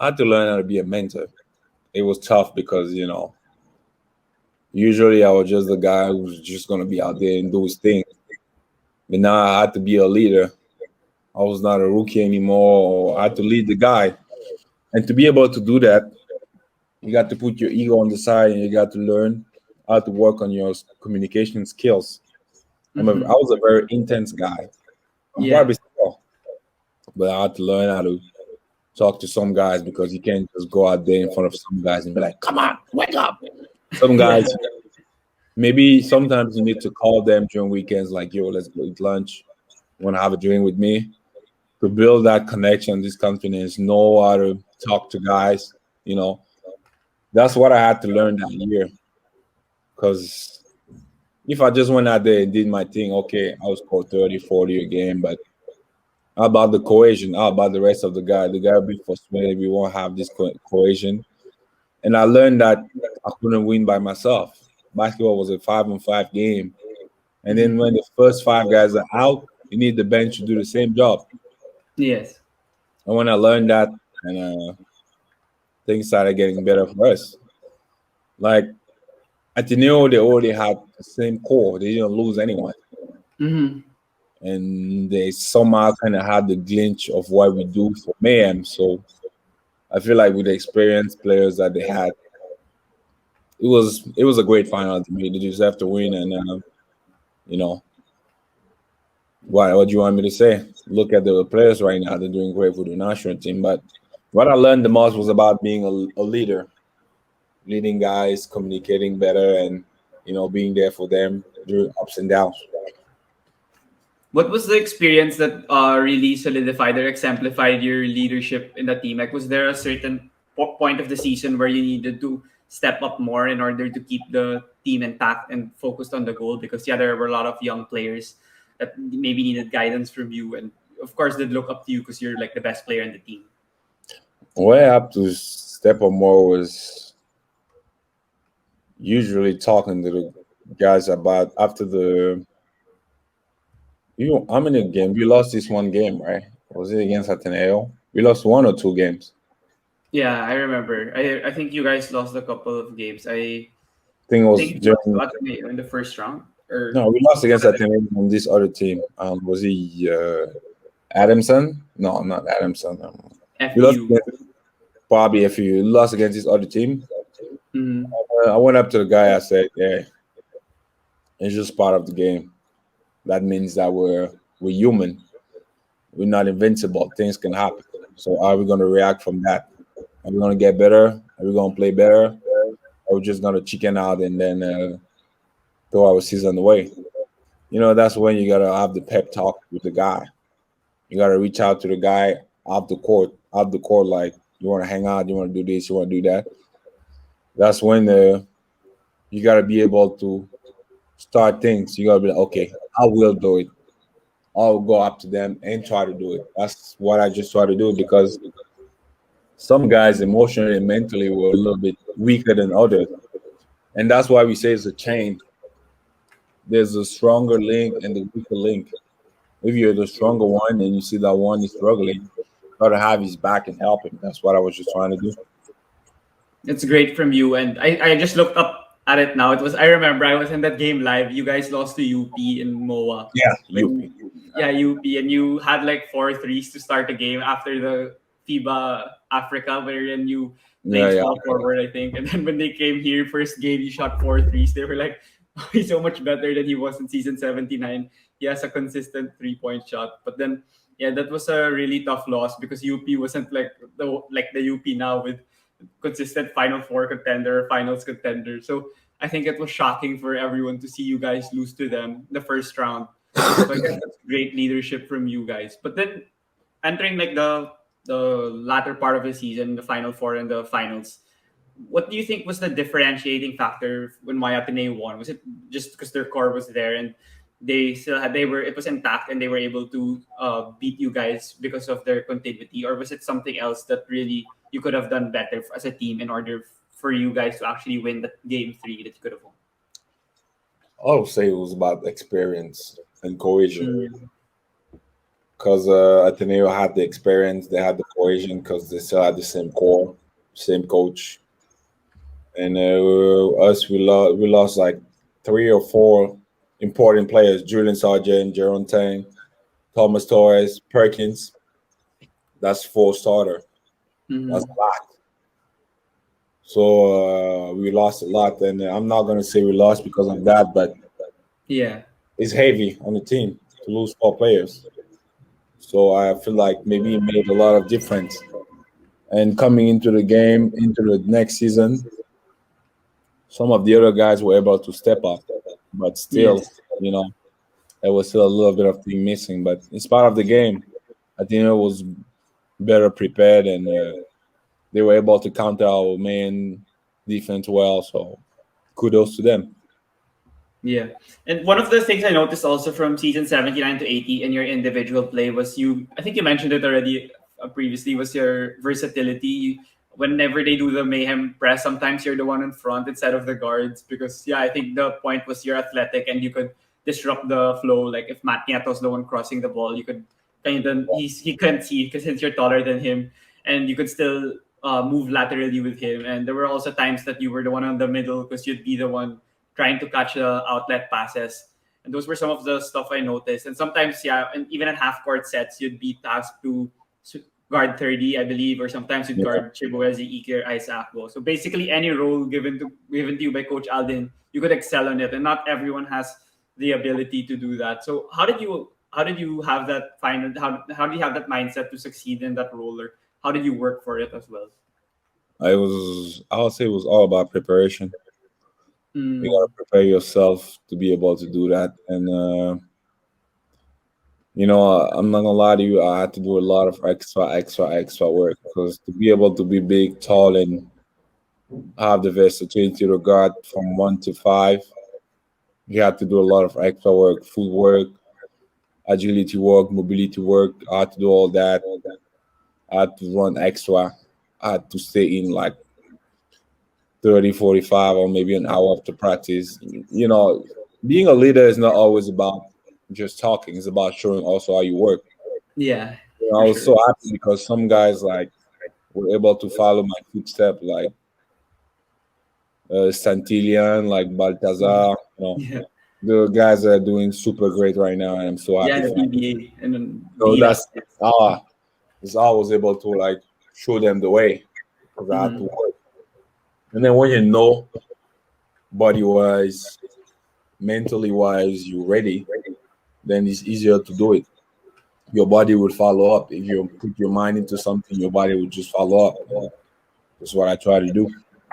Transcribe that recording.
I had to learn how to be a mentor. It was tough because usually I was just the guy who was just gonna be out there and do his thing. But now I had to be a leader. I was not a rookie anymore. Or I had to lead the guy, and to be able to do that, you got to put your ego on the side, and you got to learn how to work on your communication skills. I Mm-hmm. was a very intense guy. I'm Yeah. probably still, but I had to learn how to talk to some guys because you can't just go out there in front of some guys and be like, "Come on, wake up." Some Yeah. guys, maybe sometimes you need to call them during weekends, like, "Yo, let's go eat lunch. You want to have a drink with me?" To build that connection, this confidence, know how to talk to guys. You know, that's what I had to learn that year. Because if I just went out there and did my thing, okay, I'll score 30, 40 a game, but how about the cohesion? How about the rest of the guy? The guy will be frustrated. We won't have this cohesion. And I learned that I couldn't win by myself. Basketball was a 5-on-5 game. And then Mm-hmm. when the first five guys are out, you need the bench to do the same job. Yes. And when I learned that, and things started getting better for us. Like at Ateneo, they already had the same core. They didn't lose anyone. Mm-hmm. And they somehow kind of had the glitch of what we do for Mayhem. So I feel like with the experienced players that they had, it was a great final to me. They deserve to win, and you know what do you want me to say? Look at the players right now; they're doing great for the national team. But what I learned the most was about being a leader, leading guys, communicating better, and being there for them during ups and downs. What was the experience that really solidified or exemplified your leadership in the team? Like, was there a certain point of the season where you needed to step up more in order to keep the team intact and focused on the goal? Because yeah, there were a lot of young players that maybe needed guidance from you, and of course, they'd look up to you because you're like the best player in the team. Where I have to step up more was usually talking to the guys about after I'm in a game. We lost this one game, right? Was it against Ateneo? We lost one or two games. Yeah, I remember. I think you guys lost a couple of games. I I think it was think you lost during. to Ateneo in the first round, or No, we lost against Ateneo on this other team. Was he Adamson? No, not Adamson. We lost FU. against Bobby. If you lost against this other team, Mm-hmm. I went up to the guy. I said, "Yeah, it's just part of the game. That means that we're human. We're not invincible. Things can happen. So how are we going to react from that? Are we going to get better? Are we going to play better? Or we just going to chicken out and then throw our season away?" That's when you got to have the pep talk with the guy. You got to reach out to the guy off the court, like, you want to hang out, you want to do this, you want to do that. That's when you got to be able to start things. You got to be like, okay, I will do it. I'll go up to them and try to do it. That's what I just try to do because some guys emotionally and mentally were a little bit weaker than others. And that's why we say it's a chain. There's a stronger link and the weaker link. If you're the stronger one and you see that one is struggling, try to have his back and help him. That's what I was just trying to do. It's great from you. And I just looked up at it now. I remember I was in that game live. You guys lost to UP in MOA. Yeah, When, UP. yeah, UP. And you had like four threes to start the game after the FIBA Africa, wherein you Yeah, played yeah. small forward, I think. And then when they came here, first game, you shot four threes. They were like, he's so much better than he was in season 79. He has a consistent 3-point shot. But then, yeah, that was a really tough loss because UP wasn't like the UP now with consistent Final Four contender, Finals contender. So I think it was shocking for everyone to see you guys lose to them the first round. So I guess that's great leadership from you guys. But then entering like the latter part of the season, the Final Four and the finals, what do you think was the differentiating factor when Mayatene won? Was it just because their core was there and they were it was intact and they were able to beat you guys because of their continuity, or was it something else that really you could have done better as a team in order for you guys to actually win that game three that you could have won? I would say it was about experience and cohesion. Mm. because Ateneo had the experience, they had the cohesion because they still had the same core, same coach, and us we lost like 3 or 4 important players: Julian Sargent, Jerome Tang, Thomas Torres, Perkins. That's 4 starter. That's Mhm. a lot. So we lost a lot, and I'm not gonna say we lost because of that, but Yeah. it's heavy on the team to lose 4 players. So I feel like maybe it made a lot of difference. And coming into the game, into the next season, some of the other guys were able to step up, but still, Yes. you know, there was still a little bit of thing missing. But it's part of the game. I think it was better prepared, and they were able to counter our main defense well. So kudos to them. Yeah. And one of the things I noticed also from season 79 to 80 in your individual play was I think you mentioned it already previously, was your versatility. Whenever they do the mayhem press, sometimes you're the one in front instead of the guards because, yeah, I think the point was you're athletic and you could disrupt the flow. Like if Matt Nieto's the one crossing the ball, you could kind of, he couldn't see because since you're taller than him and you could still move laterally with him. And there were also times that you were the one on the middle because you'd be the one trying to catch the outlet passes. And those were some of the stuff I noticed. And sometimes, yeah, and even in half court sets, you'd be tasked to guard 30, I believe, or sometimes you'd Yeah. guard Chibueze, Ike, or Isaac. So basically, any role given to you by Coach Alden, you could excel on it. And not everyone has the ability to do that. So how did you have that final how do you have that mindset to succeed in that role, or how did you work for it as well? I would say it was all about preparation. You gotta Mm, prepare yourself to be able to do that. And I'm not gonna lie to you, I had to do a lot of extra work because to be able to be big, tall, and have the versatility to guard from 1 to 5, you had to do a lot of extra work, footwork, agility work, mobility work. I had to do all that. I had to run extra. I had to stay in like 30, 45, or maybe an hour after practice. Being a leader is not always about just talking. It's about showing also how you work. yeah, I for was sure. so happy because some guys like were able to follow my footstep, like Santillan, like Baltazar. Yeah. The guys that are doing super great right now, and I'm so Yeah, happy in the for them. PBA and then So Mbila. is I was able to like show them the way because I had to Mhm. work. And then when you know body wise, mentally wise, you're ready, then it's easier to do it. Your body will follow up. If you put your mind into something, your body will just follow up. And that's what I try to do.